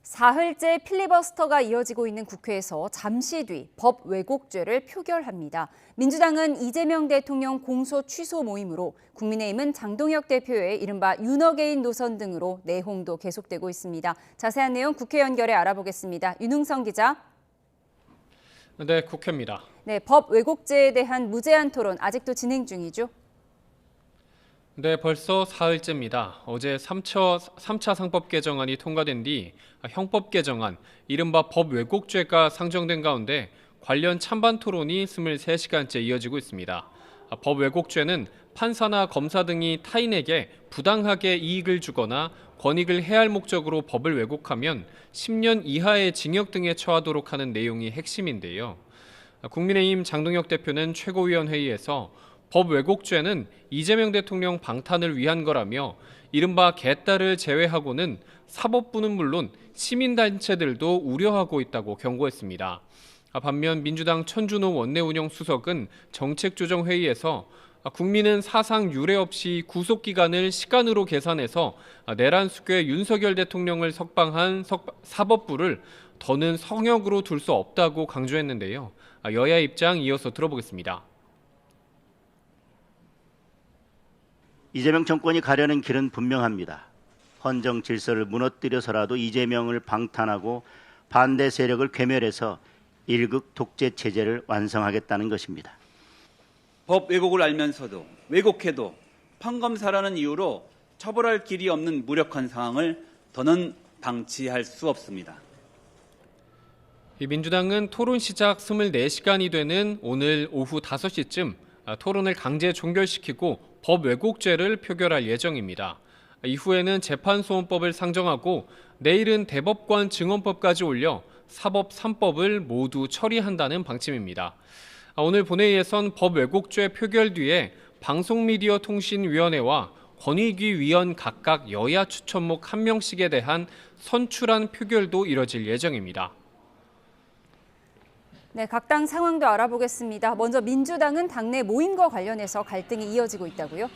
사흘째 필리버스터가 이어지고 있는 국회에서 잠시 뒤 법 왜곡죄를 표결합니다. 민주당은 이재명 대통령 공소 취소 모임으로, 국민의힘은 장동혁 대표의 이른바 윤어게인 노선 등으로 내홍도 계속되고 있습니다. 자세한 내용 국회 연결해 알아보겠습니다. 윤흥성 기자. 네, 국회입니다. 네, 법 왜곡죄에 대한 무제한 토론 아직도 진행 중이죠? 네, 벌써 사흘째입니다. 어제 3차 상법 개정안이 통과된 뒤 형법 개정안, 이른바 법 왜곡죄가 상정된 가운데 관련 찬반 토론이 23시간째 이어지고 있습니다. 법 왜곡죄는 판사나 검사 등이 타인에게 부당하게 이익을 주거나 권익을 해할 목적으로 법을 왜곡하면 10년 이하의 징역 등에 처하도록 하는 내용이 핵심인데요. 국민의힘 장동혁 대표는 최고위원회의에서 법 왜곡죄는 이재명 대통령 방탄을 위한 거라며, 이른바 개딸을 제외하고는 사법부는 물론 시민단체들도 우려하고 있다고 경고했습니다. 반면 민주당 천준호 원내운영수석은 정책조정회의에서 국민은 사상 유례 없이 구속기간을 시간으로 계산해서 내란 숙교에 윤석열 대통령을 석방한 사법부를 더는 성역으로 둘 수 없다고 강조했는데요. 여야 입장 이어서 들어보겠습니다. 이재명 정권이 가려는 길은 분명합니다. 헌정 질서를 무너뜨려서라도 이재명을 방탄하고 반대 세력을 괴멸해서 일극 독재 체제를 완성하겠다는 것입니다. 법 왜곡을 알면서도 왜곡해도 판검사라는 이유로 처벌할 길이 없는 무력한 상황을 더는 방치할 수 없습니다. 민주당은 토론 시작 24시간이 되는 오늘 오후 5시쯤 토론을 강제 종결시키고 법 왜곡죄를 표결할 예정입니다. 이후에는 재판소원법을 상정하고 내일은 대법관 증언법까지 올려 사법 3법을 모두 처리한다는 방침입니다. 오늘 본회의에선 법 왜곡죄 표결 뒤에 방송미디어통신위원회와 권익위 위원 각각 여야 추천목 1명씩에 대한 선출안 표결도 이뤄질 예정입니다. 네, 각 당 상황도 알아보겠습니다. 먼저 민주당은 당내 모임과 관련해서 갈등이 이어지고 있다고요?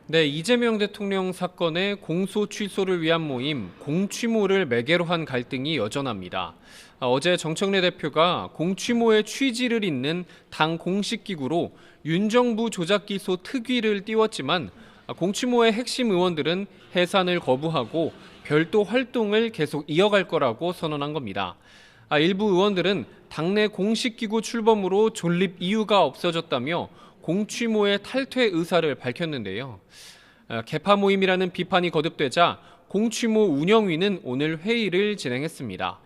네, 이재명 대통령 사건의 공소 취소를 위한 모임 공취모를 매개로 한 갈등이 여전합니다. 어제 정청래 대표가 공취모의 취지를 잇는 당 공식 기구로 윤정부 조작기소 특위를 띄웠지만 공취모의 핵심 의원들은 해산을 거부하고 별도 활동을 계속 이어갈 거라고 선언한 겁니다. 일부 의원들은 당내 공식기구 출범으로 존립 이유가 없어졌다며 공취모의 탈퇴 의사를 밝혔는데요. 개파 모임이라는 비판이 거듭되자 공취모 운영위는 오늘 회의를 진행했습니다.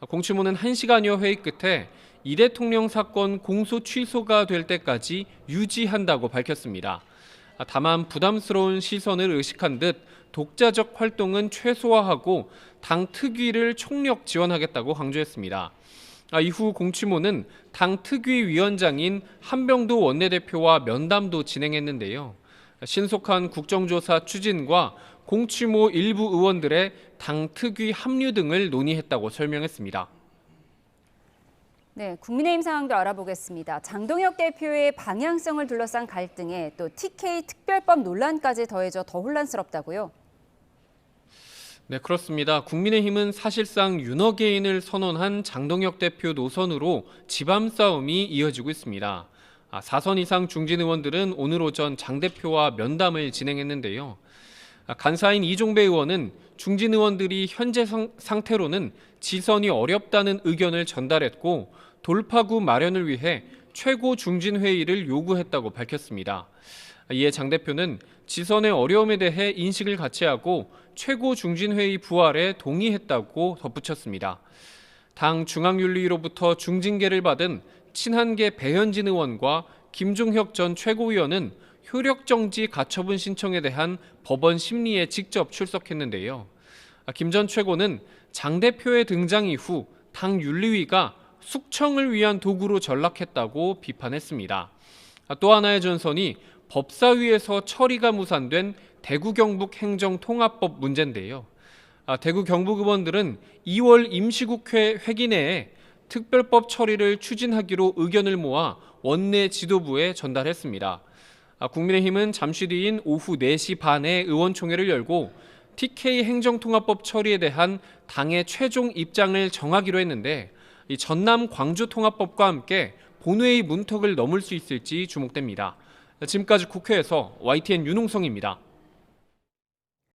공취모는 1시간여 회의 끝에 이 대통령 사건 공소 취소가 될 때까지 유지한다고 밝혔습니다. 다만 부담스러운 시선을 의식한 듯 독자적 활동은 최소화하고 당 특위를 총력 지원하겠다고 강조했습니다. 이후 공취모는 당 특위 위원장인 한병도 원내대표와 면담도 진행했는데요. 신속한 국정조사 추진과 공취모 일부 의원들의 당 특위 합류 등을 논의했다고 설명했습니다. 네, 국민의힘 상황도 알아보겠습니다. 장동혁 대표의 방향성을 둘러싼 갈등에 또 TK 특별법 논란까지 더해져 더 혼란스럽다고요? 네, 그렇습니다. 국민의힘은 사실상 윤어게인을 선언한 장동혁 대표 노선으로 집안 싸움이 이어지고 있습니다. 4선 이상 중진 의원들은 오늘 오전 장 대표와 면담을 진행했는데요. 간사인 이종배 의원은 중진 의원들이 현재 상태로는 지선이 어렵다는 의견을 전달했고 돌파구 마련을 위해 최고 중진 회의를 요구했다고 밝혔습니다. 이에 장 대표는 지선의 어려움에 대해 인식을 같이 하고 최고 중진회의 부활에 동의했다고 덧붙였습니다. 당 중앙윤리위로부터 중징계를 받은 친한계 배현진 의원과 김종혁 전 최고위원은 효력정지 가처분 신청에 대한 법원 심리에 직접 출석했는데요. 김 전 최고는 장 대표의 등장 이후 당 윤리위가 숙청을 위한 도구로 전락했다고 비판했습니다. 또 하나의 전선이 법사위에서 처리가 무산된 대구 경북 행정통합법 문제인데요. 대구 경북 의원들은 2월 임시국회 회기 내에 특별법 처리를 추진하기로 의견을 모아 원내 지도부에 전달했습니다. 국민의힘은 잠시 뒤인 오후 4시 반에 의원총회를 열고 TK 행정통합법 처리에 대한 당의 최종 입장을 정하기로 했는데 이 전남 광주 통합법과 함께 본회의 문턱을 넘을 수 있을지 주목됩니다. 지금까지 국회에서 YTN 윤홍성입니다.